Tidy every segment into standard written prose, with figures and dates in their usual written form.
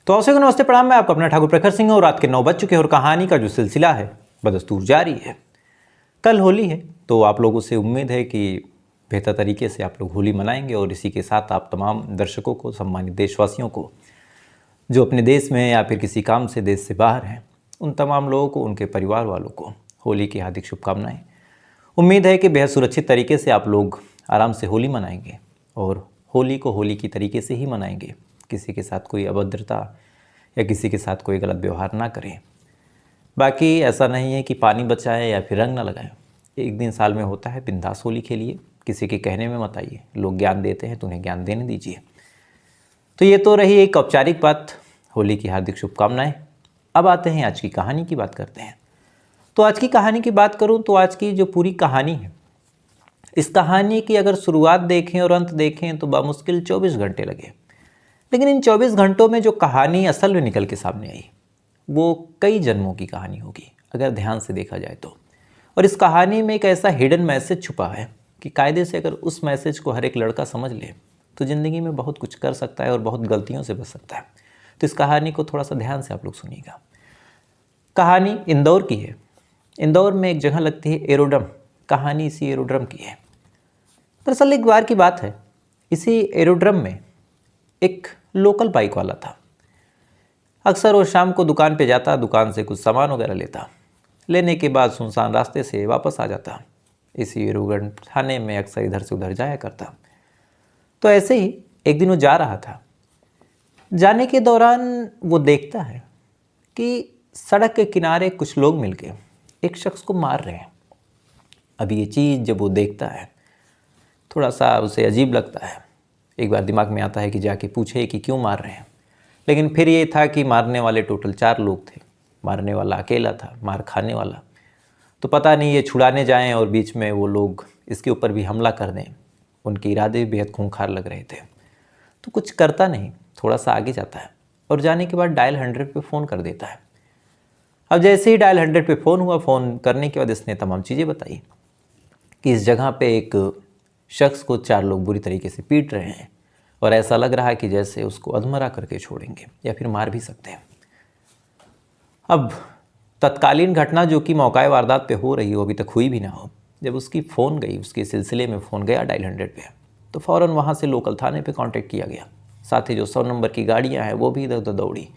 तो अवसर को नमस्ते प्रणाम। मैं आपका अपना ठाकुर प्रखर सिंह और रात के 9 बज चुके हैं और कहानी का जो सिलसिला है बदस्तूर जारी है। कल होली है तो आप लोगों से उम्मीद है कि बेहतर तरीके से आप लोग होली मनाएंगे और इसी के साथ आप तमाम दर्शकों को, सम्मानित देशवासियों को जो अपने देश में या फिर किसी काम से देश से बाहर हैं, उन तमाम लोगों को, उनके परिवार वालों को होली की हार्दिक शुभकामनाएं। उम्मीद है कि बेहद सुरक्षित तरीके से आप लोग आराम से होली मनाएंगे और होली को होली की तरीके से ही मनाएंगे। किसी के साथ कोई अभद्रता या किसी के साथ कोई गलत व्यवहार ना करें। बाकी ऐसा नहीं है कि पानी बचाएं या फिर रंग ना लगाएं। एक दिन साल में होता है, बिंदास होली खेलिए, किसी के कहने में मत आइए। लोग ज्ञान देते हैं तो उन्हें ज्ञान देने दीजिए। तो ये तो रही एक औपचारिक बात, होली की हार्दिक शुभकामनाएं। अब आते हैं आज की कहानी की बात करते हैं। तो आज की कहानी की बात करूं तो आज की जो पूरी कहानी है, इस कहानी की अगर शुरुआत देखें और अंत देखें तो बामुश्किल 24 घंटे लगे। लेकिन इन 24 घंटों में जो कहानी असल में निकल के सामने आई वो कई जन्मों की कहानी होगी अगर ध्यान से देखा जाए तो। और इस कहानी में एक ऐसा हिडन मैसेज छुपा है कि कायदे से अगर उस मैसेज को हर एक लड़का समझ ले तो ज़िंदगी में बहुत कुछ कर सकता है और बहुत गलतियों से बच सकता है। तो इस कहानी को थोड़ा सा ध्यान से आप लोग सुनिएगा। कहानी इंदौर की है। इंदौर में एक जगह लगती है एरोड्रम। कहानी इसी एरोड्रम की है। दरअसल एक बार की बात है, इसी एरोड्रम में एक लोकल बाइक वाला था। अक्सर वो शाम को दुकान पे जाता, दुकान से कुछ सामान वगैरह लेता, लेने के बाद सुनसान रास्ते से वापस आ जाता। इसी एरोड्रम थाने में अक्सर इधर से उधर जाया करता। तो ऐसे ही एक दिन वो जा रहा था। जाने के दौरान वो देखता है कि सड़क के किनारे कुछ लोग मिलके एक शख्स को मार रहे हैं। अब ये चीज़ जब वो देखता है थोड़ा सा उसे अजीब लगता है। एक बार दिमाग में आता है कि जाके पूछे कि क्यों मार रहे हैं। लेकिन फिर ये था कि मारने वाले टोटल 4 लोग थे, मारने वाला अकेला था, मार खाने वाला। तो पता नहीं ये छुड़ाने जाएं और बीच में वो लोग इसके ऊपर भी हमला कर दें। उनके इरादे भी बेहद खूंखार लग रहे थे। तो कुछ करता नहीं, थोड़ा सा आगे जाता है और जाने के बाद डायल 100 पे फ़ोन कर देता है। अब जैसे ही डायल 100 पे फ़ोन हुआ, फ़ोन करने के बाद इसने तमाम चीज़ें बताई कि इस जगह पे एक शख्स को 4 लोग बुरी तरीके से पीट रहे हैं और ऐसा लग रहा है कि जैसे उसको अधमरा करके छोड़ेंगे या फिर मार भी सकते हैं। अब तत्कालीन घटना जो कि मौका वारदात पे हो रही हो, अभी तक हुई भी ना हो, जब उसकी फ़ोन गई, उसके सिलसिले में फ़ोन गया डायल 100 पे, तो फ़ौरन वहाँ से लोकल थाने पे कांटेक्ट किया गया। साथ ही जो 100 नंबर की गाड़ियाँ हैं वो भी इधर उधर दौड़ी।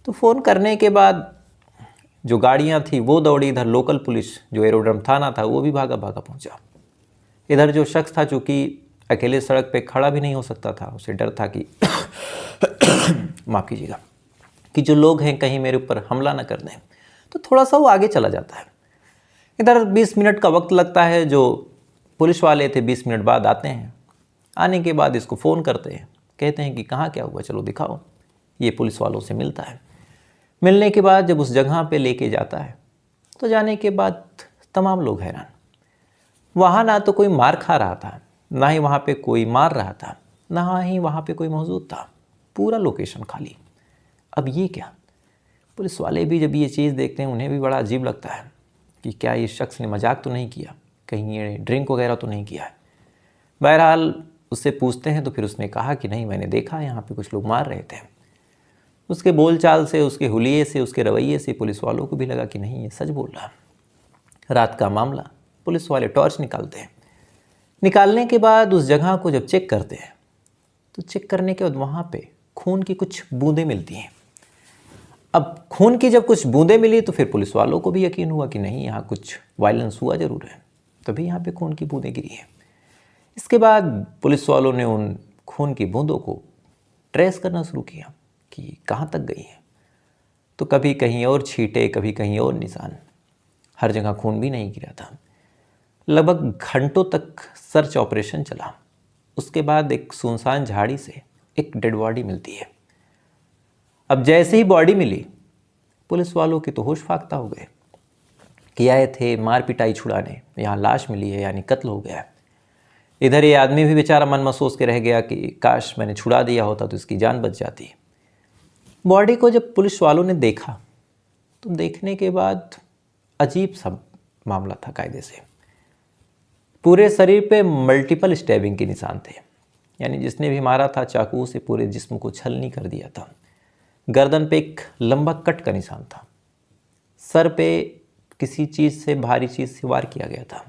तो फ़ोन करने के बाद जो गाड़ियाँ थी वो दौड़ी, इधर लोकल पुलिस जो एरोड्रम थाना था वो भी भागा भागा पहुँचा। इधर जो शख्स था चूँकि अकेले सड़क पे खड़ा भी नहीं हो सकता था, उसे डर था कि माफ़ कीजिएगा, कि जो लोग हैं कहीं मेरे ऊपर हमला न कर दें, तो थोड़ा सा वो आगे चला जाता है। इधर 20 मिनट का वक्त लगता है। जो पुलिस वाले थे 20 मिनट बाद आते हैं। आने के बाद इसको फ़ोन करते हैं, कहते हैं कि कहाँ क्या हुआ, चलो दिखाओ। ये पुलिस वालों से मिलता है। मिलने के बाद जब उस जगह पे लेके जाता है तो जाने के बाद तमाम लोग हैरान। वहाँ ना तो कोई मार खा रहा था, ना ही वहाँ पे कोई मार रहा था, ना ही वहाँ पे कोई मौजूद था। पूरा लोकेशन खाली। अब ये क्या? पुलिस वाले भी जब ये चीज़ देखते हैं उन्हें भी बड़ा अजीब लगता है कि क्या इस शख्स ने मजाक तो नहीं किया, कहीं ये ड्रिंक वगैरह तो नहीं किया है। बहरहाल उससे पूछते हैं तो फिर उसने कहा कि नहीं, मैंने देखा यहाँ पे कुछ लोग मार रहे थे। उसके बोलचाल से, उसके हुलिये से, उसके रवैये से पुलिस वालों को भी लगा कि नहीं, ये सच बोल रहा। रात का मामला। पुलिस वाले टॉर्च निकालते हैं। निकालने के बाद उस जगह को जब चेक करते हैं तो चेक करने के बाद वहाँ पे खून की कुछ बूंदें मिलती हैं। अब खून की जब कुछ बूंदें मिली तो फिर पुलिस वालों को भी यकीन हुआ कि नहीं, यहाँ कुछ वायलेंस हुआ ज़रूर है, तभी यहाँ पे खून की बूंदें गिरी हैं। इसके बाद पुलिस वालों ने उन खून की बूंदों को ट्रेस करना शुरू किया कि कहाँ तक गई है। तो कभी कहीं और छींटे, कभी कहीं और निशान, हर जगह खून भी नहीं गिरा था। लगभग घंटों तक सर्च ऑपरेशन चला। उसके बाद एक सुनसान झाड़ी से एक डेड बॉडी मिलती है। अब जैसे ही बॉडी मिली पुलिस वालों की तो होश फाख्ता हो गए कि आए थे मार पिटाई छुड़ाने, यहाँ लाश मिली है यानी कत्ल हो गया है। इधर ये आदमी भी बेचारा मन में सोच के रह गया कि काश मैंने छुड़ा दिया होता तो इसकी जान बच जाती। बॉडी को जब पुलिस वालों ने देखा तो देखने के बाद अजीब सा मामला था। कायदे से पूरे शरीर पे मल्टीपल स्टैबिंग के निशान थे, यानी जिसने भी मारा था चाकू से पूरे जिस्म को छलनी कर दिया था। गर्दन पे एक लंबा कट का निशान था, सर पे किसी चीज़ से, भारी चीज़ से वार किया गया था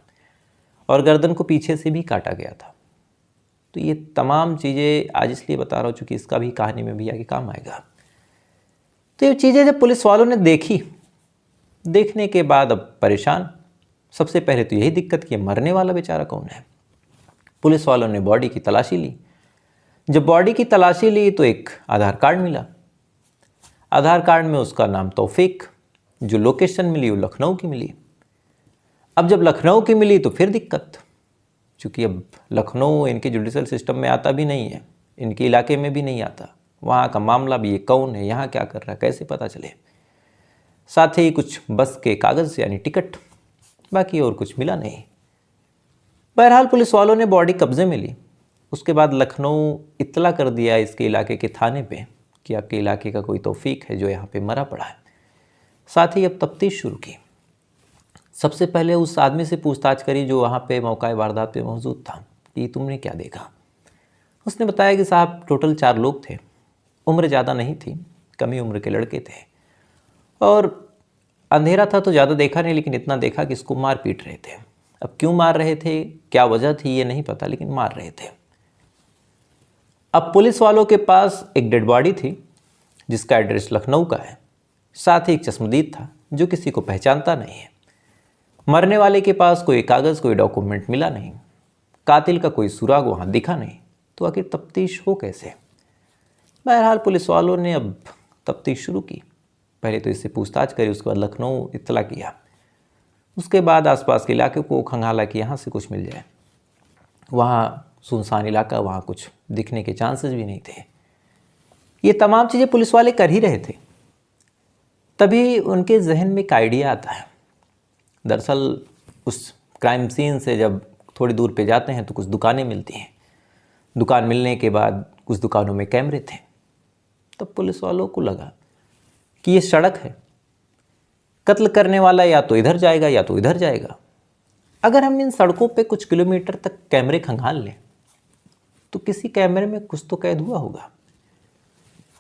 और गर्दन को पीछे से भी काटा गया था। तो ये तमाम चीज़ें आज इसलिए बता रहा हूँ चूँकि इसका भी कहानी में भी आगे काम आएगा। तो ये चीज़ें जब पुलिस वालों ने देखी, देखने के बाद अब परेशान। सबसे पहले तो यही दिक्कत कि मरने वाला बेचारा कौन है। पुलिस वालों ने बॉडी की तलाशी ली। जब बॉडी की तलाशी ली तो एक आधार कार्ड मिला। आधार कार्ड में उसका नाम तौफीक, जो लोकेशन मिली वो लखनऊ की मिली। अब जब लखनऊ की मिली तो फिर दिक्कत, क्योंकि अब लखनऊ इनके जुडिशल सिस्टम में आता भी नहीं है, इनके इलाके में भी नहीं आता। वहाँ का मामला भी, ये कौन है, यहाँ क्या कर रहा है, कैसे पता चले। साथ ही कुछ बस के कागज़ यानी टिकट, बाकी और कुछ मिला नहीं। बहरहाल पुलिस वालों ने बॉडी कब्जे में ली। उसके बाद लखनऊ इत्तला कर दिया इसके इलाके के थाने पे कि आपके इलाके का कोई तौफीक है जो यहाँ पे मरा पड़ा है। साथ ही अब तफ्तीश शुरू की। सबसे पहले उस आदमी से पूछताछ करी जो वहाँ पे मौका वारदात पे मौजूद था कि तुमने क्या देखा। उसने बताया कि साहब टोटल 4 लोग थे, उम्र ज़्यादा नहीं थी, कम ही उम्र के लड़के थे और अंधेरा था तो ज़्यादा देखा नहीं, लेकिन इतना देखा कि इसको मार पीट रहे थे। अब क्यों मार रहे थे, क्या वजह थी, ये नहीं पता, लेकिन मार रहे थे। अब पुलिस वालों के पास एक डेड बॉडी थी जिसका एड्रेस लखनऊ का है। साथ ही एक चश्मदीद था जो किसी को पहचानता नहीं है। मरने वाले के पास कोई कागज़, कोई डॉक्यूमेंट मिला नहीं। कातिल का कोई सुराग वहाँ दिखा नहीं। तो आखिर तफ्तीश हो कैसे। बहरहाल पुलिस वालों ने अब तफ्तीश शुरू की। पहले तो इससे पूछताछ करी, उसके बाद लखनऊ इत्तला किया, उसके बाद आसपास के इलाके को खंगाला कि यहाँ से कुछ मिल जाए। वहाँ सुनसान इलाका, वहाँ कुछ दिखने के चांसेस भी नहीं थे। ये तमाम चीज़ें पुलिस वाले कर ही रहे थे। तभी उनके जहन में एक आइडिया आता है। दरअसल उस क्राइम सीन से जब थोड़ी दूर पे जाते हैं तो कुछ दुकानें मिलती हैं। दुकान मिलने के बाद कुछ दुकानों में कैमरे थे। तब पुलिस वालों को लगा कि ये सड़क है, कत्ल करने वाला या तो इधर जाएगा या तो इधर जाएगा। अगर हम इन सड़कों पे कुछ किलोमीटर तक कैमरे खंगाल लें तो किसी कैमरे में कुछ तो कैद हुआ होगा।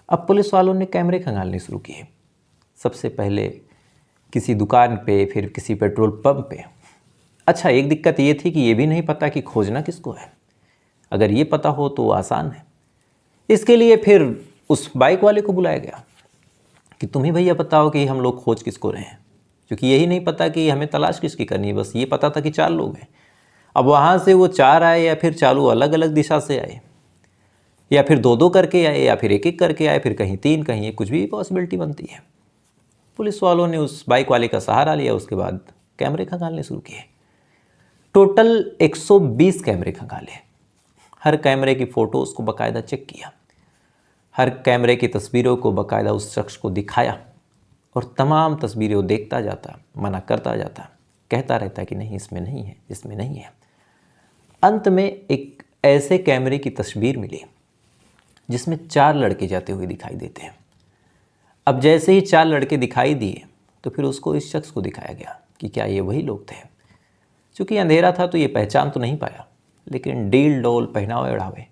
अब पुलिस वालों ने कैमरे खंगालने शुरू किए। सबसे पहले किसी दुकान पे, फिर किसी पेट्रोल पंप पे। अच्छा, एक दिक्कत ये थी कि ये भी नहीं पता कि खोजना किसको है। अगर ये पता हो तो आसान है। इसके लिए फिर उस बाइक वाले को बुलाया गया कि तुम ही भैया बताओ कि हम लोग खोज किसको रहे हैं, क्योंकि यही नहीं पता कि हमें तलाश किसकी करनी है। बस ये पता था कि 4 लोग हैं। अब वहाँ से वो 4 आए या फिर चारों अलग अलग दिशा से आए, या फिर 2-2 करके आए, या फिर 1-1 करके आए, फिर कहीं 3, कहीं 1, कुछ भी पॉसिबिलिटी बनती है। पुलिस वालों ने उस बाइक वाले का सहारा लिया। उसके बाद कैमरे खंगालने शुरू किए। टोटल 120 कैमरे खंगाले। हर कैमरे की फ़ोटोज़ को बाकायदा चेक किया, हर कैमरे की तस्वीरों को बाकायदा उस शख्स को दिखाया और तमाम तस्वीरें वो देखता जाता, मना करता जाता, कहता रहता कि नहीं इसमें नहीं है, इसमें नहीं है। अंत में एक ऐसे कैमरे की तस्वीर मिली जिसमें 4 लड़के जाते हुए दिखाई देते हैं। अब जैसे ही 4 लड़के दिखाई दिए तो फिर उसको इस शख्स को दिखाया गया कि क्या ये वही लोग थे। चूँकि अंधेरा था तो ये पहचान तो नहीं पाया, लेकिन डील डोल, पहनावे ओढ़ावे,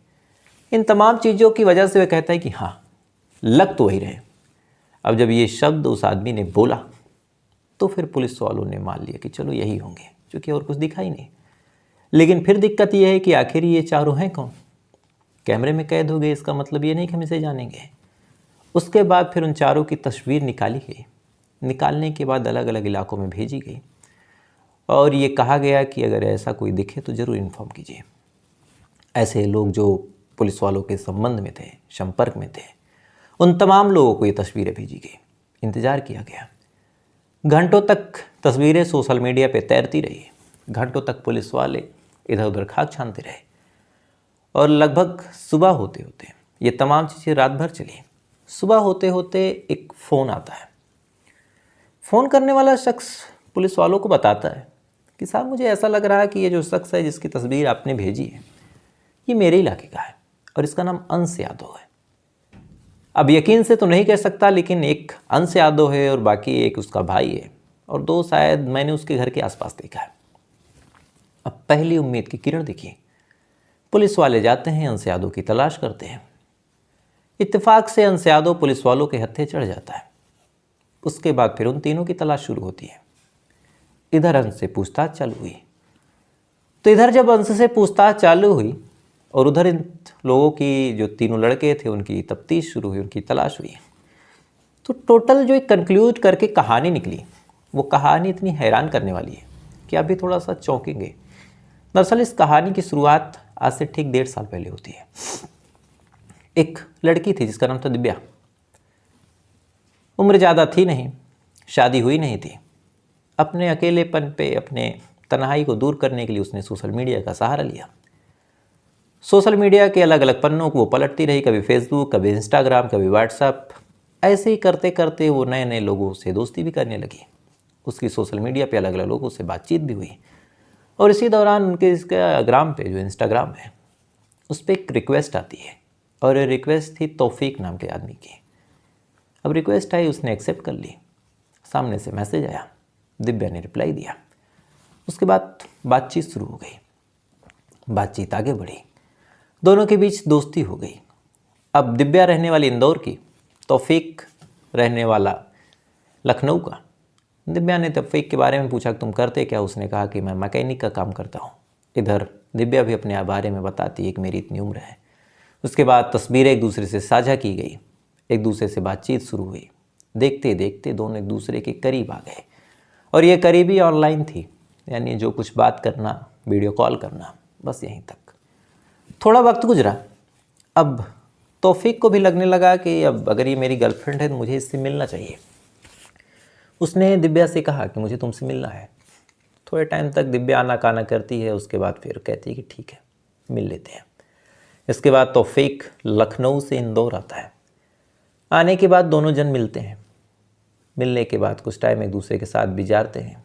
इन तमाम चीज़ों की वजह से वह कहता है कि हाँ, लग तो वही रहे। अब जब ये शब्द उस आदमी ने बोला तो फिर पुलिस वालों ने मान लिया कि चलो यही होंगे, क्योंकि और कुछ दिखा ही नहीं। लेकिन फिर दिक्कत यह है कि आखिर ये चारों हैं कौन। कैमरे में कैद हो गए, इसका मतलब ये नहीं कि हम इसे जानेंगे। उसके बाद फिर उन चारों की तस्वीर निकाली गई। निकालने के बाद अलग अलग इलाकों में भेजी गई और ये कहा गया कि अगर ऐसा कोई दिखे तो ज़रूर इन्फॉर्म कीजिए। ऐसे लोग जो पुलिस वालों के संबंध में थे, संपर्क में थे, उन तमाम लोगों को ये तस्वीरें भेजी गई। इंतज़ार किया गया। घंटों तक तस्वीरें सोशल मीडिया पे तैरती रही। घंटों तक पुलिस वाले इधर उधर खाक छानते रहे और लगभग सुबह होते होते ये तमाम चीज़ें रात भर चली। सुबह होते होते एक फ़ोन आता है। फ़ोन करने वाला शख्स पुलिस वालों को बताता है कि साहब मुझे ऐसा लग रहा है कि ये जो शख्स है जिसकी तस्वीर आपने भेजी है ये मेरे इलाके का है और इसका नाम अंश यादव है। अब यकीन से तो नहीं कह सकता, लेकिन एक अंश यादव है और बाकी एक उसका भाई है और 2 शायद मैंने उसके घर के आसपास देखा है। अब पहली उम्मीद की किरण दिखी। पुलिस वाले जाते हैं, अंश यादव की तलाश करते हैं। इत्तेफाक से अंश यादव पुलिस वालों के हत्थे चढ़ जाता है। उसके बाद फिर उन तीनों की तलाश शुरू होती है। इधर अंश से पूछताछ चालू हुई। तो इधर जब अंश से पूछताछ चालू हुई और उधर इन लोगों की जो तीनों लड़के थे उनकी तफ्तीश शुरू हुई, उनकी तलाश हुई, तो टोटल जो एक कंक्लूड करके कहानी निकली, वो कहानी इतनी हैरान करने वाली है कि आप भी थोड़ा सा चौंकेंगे। दरअसल इस कहानी की शुरुआत आज से ठीक 1.5 साल पहले होती है। एक लड़की थी जिसका नाम था दिव्या। उम्र ज़्यादा थी नहीं, शादी हुई नहीं थी। अपने अकेलेपन पे, अपने तन्हाई को दूर करने के लिए उसने सोशल मीडिया का सहारा लिया। सोशल मीडिया के अलग अलग पन्नों को वो पलटती रही, कभी फेसबुक, कभी इंस्टाग्राम, कभी व्हाट्सएप। ऐसे ही करते करते वो नए नए लोगों से दोस्ती भी करने लगी। उसकी सोशल मीडिया पे अलग अलग लोगों से बातचीत भी हुई। और इसी दौरान उनके इसका ग्राम पे, जो इंस्टाग्राम है, उस पर एक रिक्वेस्ट आती है और ये रिक्वेस्ट थी तौफीक नाम के आदमी की। अब रिक्वेस्ट आई, उसने एक्सेप्ट कर ली। सामने से मैसेज आया, दिव्या ने रिप्लाई दिया। उसके बाद बातचीत शुरू हो गई। बातचीत आगे बढ़ी, दोनों के बीच दोस्ती हो गई। अब दिव्या रहने वाली इंदौर की, तौफीक रहने वाला लखनऊ का। दिव्या ने तौफीक के बारे में पूछा, तुम करते क्या? उसने कहा कि मैं मैकेनिक का काम करता हूँ। इधर दिव्या भी अपने बारे में बताती है कि मेरी इतनी उम्र है। उसके बाद तस्वीरें एक दूसरे से साझा की गई, एक दूसरे से बातचीत शुरू हुई। देखते देखते दोनों एक दूसरे के करीब आ गए। और ये करीबी ऑनलाइन थी, यानी जो कुछ बात करना, वीडियो कॉल करना, बस यहीं तक। थोड़ा वक्त गुजरा। अब तौफीक को भी लगने लगा कि अब अगर ये मेरी गर्लफ्रेंड है तो मुझे इससे मिलना चाहिए। उसने दिव्या से कहा कि मुझे तुमसे मिलना है। थोड़े टाइम तक दिव्या आना काना करती है, उसके बाद फिर कहती है कि ठीक है, मिल लेते हैं। इसके बाद तौफीक लखनऊ से इंदौर आता है। आने के बाद दोनों जन मिलते हैं। मिलने के बाद कुछ टाइम एक दूसरे के साथ गुजारते हैं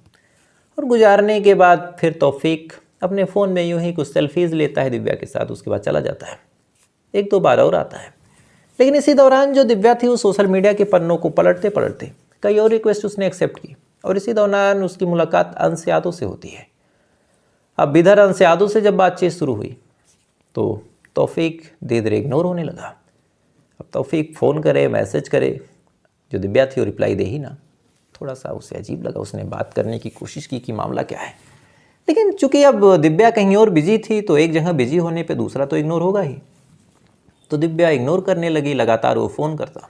और गुजारने के बाद फिर तौफीक अपने फ़ोन में यूं ही कुछ सेल्फीज़ लेता है दिव्या के साथ। उसके बाद चला जाता है। 1-2 बार और आता है, लेकिन इसी दौरान जो दिव्या थी वो सोशल मीडिया के पन्नों को पलटते पलटते कई और रिक्वेस्ट उसने एक्सेप्ट की। और इसी दौरान उसकी मुलाकात अंश यादव से होती है। अब इधर अंश यादव से जब बातचीत शुरू हुई तो तौफीक धीरे धीरे इग्नोर होने लगा। अब तौफीक फ़ोन करे, मैसेज करे, जो दिव्या थी वो रिप्लाई दे ही ना। थोड़ा सा उसे अजीब लगा। उसने बात करने की कोशिश की कि मामला क्या है, लेकिन चूंकि अब दिव्या कहीं और बिजी थी तो एक जगह बिजी होने पे दूसरा तो इग्नोर होगा ही। तो दिव्या इग्नोर करने लगी, लगातार वो फ़ोन करता।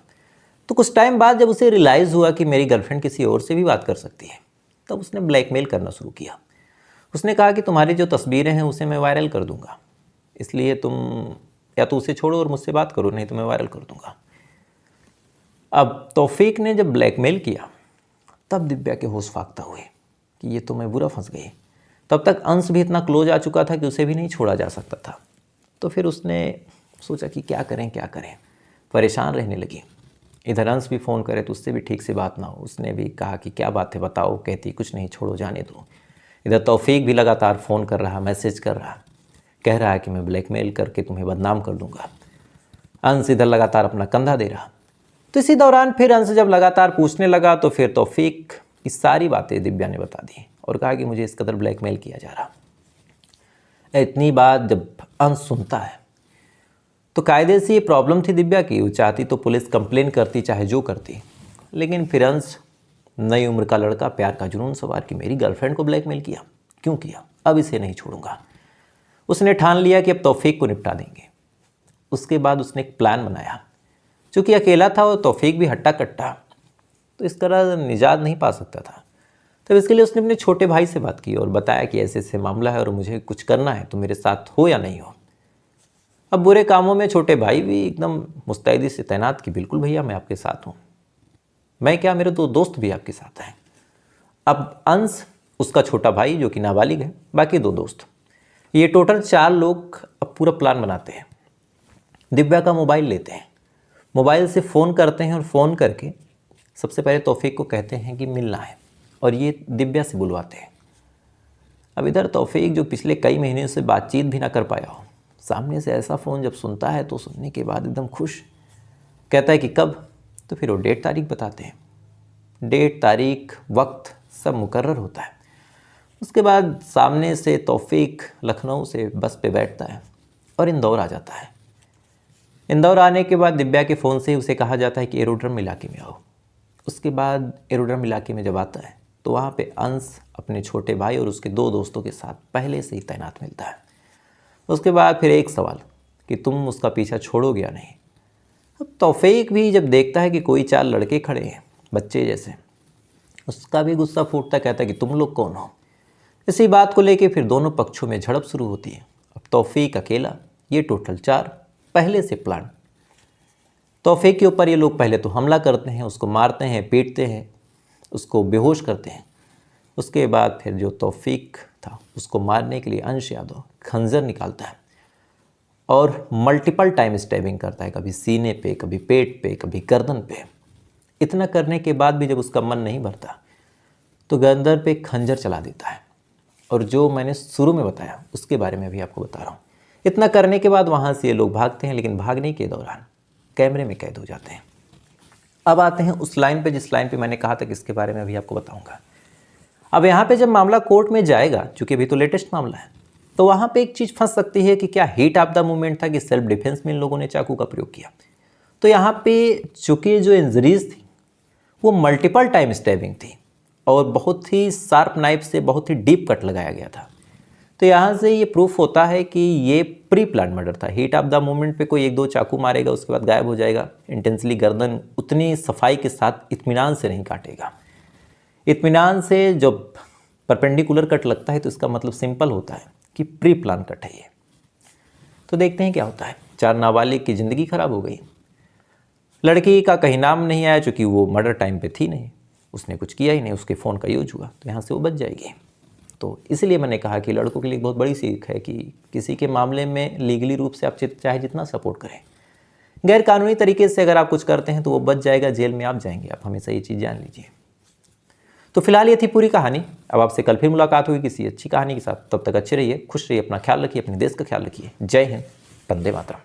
तो कुछ टाइम बाद जब उसे रियलाइज़ हुआ कि मेरी गर्लफ्रेंड किसी और से भी बात कर सकती है, तब उसने ब्लैकमेल करना शुरू किया। उसने कहा कि तुम्हारी जो तस्वीरें हैं उसे मैं वायरल कर दूंगा, इसलिए तुम या तो उसे छोड़ो और मुझसे बात करो, नहीं तो मैं वायरल कर दूंगा। अब तौफीक ने जब ब्लैकमेल किया तब दिव्या के होश फाख्ता हुए कि ये तो मैं बुरा फंस गई। तब तक अंश भी इतना क्लोज आ चुका था कि उसे भी नहीं छोड़ा जा सकता था। तो फिर उसने सोचा कि क्या करें क्या करें, परेशान रहने लगी। इधर अंश भी फ़ोन करे तो उससे भी ठीक से बात ना हो। उसने भी कहा कि क्या बात है बताओ, कहती कुछ नहीं, छोड़ो जाने दो। इधर तौफीक भी लगातार फ़ोन कर रहा, मैसेज कर रहा, कह रहा है कि मैं ब्लैकमेल करके तुम्हें बदनाम कर दूंगा। अंश इधर लगातार अपना कंधा दे रहा। तो इसी दौरान फिर अंश जब लगातार पूछने लगा तो फिर तौफीक की सारी बातें दिव्या ने बता दी और कहा कि मुझे इस कदर ब्लैकमेल किया जा रहा। इतनी बात जब अंश सुनता है तो कायदे से ये प्रॉब्लम थी दिव्या की। वो चाहती तो पुलिस कंप्लेन करती, चाहे जो करती, लेकिन फिर अंश नई उम्र का लड़का, प्यार का जुनून सवार कि मेरी गर्लफ्रेंड को ब्लैकमेल किया, क्यों किया, अब इसे नहीं छोड़ूंगा। उसने ठान लिया कि अब तौफीक को निपटा देंगे। उसके बाद उसने एक प्लान बनाया। चूँकि अकेला था और तौफीक भी हट्टा कट्टा, तो इस तरह निजात नहीं पा सकता था। तब इसके लिए उसने अपने छोटे भाई से बात की और बताया कि ऐसे ऐसे मामला है और मुझे कुछ करना है, तो मेरे साथ हो या नहीं हो। अब बुरे कामों में छोटे भाई भी एकदम मुस्तैदी से तैनात कि बिल्कुल भैया मैं आपके साथ हूँ। मैं क्या, मेरे 2 दोस्त भी आपके साथ हैं। अब अंश, उसका छोटा भाई जो कि नाबालिग है, बाकी 2 दोस्त, ये टोटल 4 लोग अब पूरा प्लान बनाते हैं। दिव्या का मोबाइल लेते हैं, मोबाइल से फ़ोन करते हैं और फ़ोन करके सबसे पहले तौफीक को कहते हैं कि मिलना है और ये दिव्या से बुलवाते हैं। अब इधर तौफीक जो पिछले कई महीने से बातचीत भी ना कर पाया हो, सामने से ऐसा फ़ोन जब सुनता है तो सुनने के बाद एकदम खुश, कहता है कि कब, तो फिर वो डेट तारीख बताते हैं। डेट तारीख वक्त सब मुकर्रर होता है। उसके बाद सामने से तौफीक लखनऊ से बस पे बैठता है और इंदौर आ जाता है। इंदौर आने के बाद दिव्या के फ़ोन से ही उसे कहा जाता है कि एरोड्रम इलाके में आओ। उसके बाद एरोड्रम इलाके में जब आता है तो वहाँ पे अंश अपने छोटे भाई और उसके 2 दोस्तों के साथ पहले से ही तैनात मिलता है। उसके बाद फिर एक सवाल कि तुम उसका पीछा छोड़ोगे या नहीं। अब तौफीक भी जब देखता है कि कोई 4 लड़के खड़े हैं बच्चे जैसे, उसका भी गुस्सा फूटता, कहता है कि तुम लोग कौन हो। इसी बात को लेके फिर दोनों पक्षों में झड़प शुरू होती है। अब तौफीक अकेला, ये टोटल 4 पहले से प्लान। तौफीक के ऊपर ये लोग पहले तो हमला करते हैं, उसको मारते हैं, पीटते हैं, उसको बेहोश करते हैं। उसके बाद फिर जो तौफीक था उसको मारने के लिए अंश यादव खंजर निकालता है और मल्टीपल टाइम स्टैबिंग करता है, कभी सीने पे, कभी पेट पे, कभी गर्दन पे। इतना करने के बाद भी जब उसका मन नहीं भरता तो गर्दन पे खंजर चला देता है। और जो मैंने शुरू में बताया उसके बारे में भी आपको बता रहा हूँ। इतना करने के बाद वहाँ से ये लोग भागते हैं, लेकिन भागने के दौरान कैमरे में कैद हो जाते हैं। अब आते हैं उस लाइन पे जिस लाइन पे मैंने कहा था कि इसके बारे में अभी आपको बताऊंगा। अब यहाँ पे जब मामला कोर्ट में जाएगा, चूँकि अभी तो लेटेस्ट मामला है, तो वहाँ पे एक चीज़ फंस सकती है कि क्या हीट ऑफ द मूवमेंट था कि सेल्फ डिफेंस में इन लोगों ने चाकू का प्रयोग किया। तो यहाँ पे चूँकि जो इंजरीज थी वो मल्टीपल टाइम स्टैबिंग थी और बहुत ही शार्प नाइफ से बहुत ही डीप कट लगाया गया था। तो यहाँ से ये प्रूफ होता है कि ये प्री प्लान मर्डर था। हीट ऑफ द मोमेंट पे कोई 1-2 चाकू मारेगा, उसके बाद गायब हो जाएगा। इंटेंसली गर्दन उतनी सफाई के साथ इत्मीनान से नहीं काटेगा। इत्मीनान से जब परपेंडिकुलर कट लगता है तो इसका मतलब सिंपल होता है कि प्री प्लान कट है ये। तो देखते हैं क्या होता है। 4 नाबालिग की ज़िंदगी खराब हो गई। लड़की का कहीं नाम नहीं आया, चूँकि वो मर्डर टाइम पे थी नहीं, उसने कुछ किया ही नहीं, उसके फ़ोन का यूज हुआ, तो यहाँ से वो बच जाएगी। तो इसलिए मैंने कहा कि लड़कों के लिए बहुत बड़ी सीख है कि किसी के मामले में लीगली रूप से आप चाहे जितना सपोर्ट करें, गैर कानूनी तरीके से अगर आप कुछ करते हैं तो वो बच जाएगा, जेल में आप जाएंगे। आप हमेशा ये चीज़ जान लीजिए। तो फिलहाल ये थी पूरी कहानी। अब आपसे कल फिर मुलाकात होगी किसी अच्छी कहानी के साथ। तब तक अच्छे रहिए, खुश रहिए, अपना ख्याल रखिए, अपने देश का ख्याल रखिए। जय हिंद, वंदे मातरम।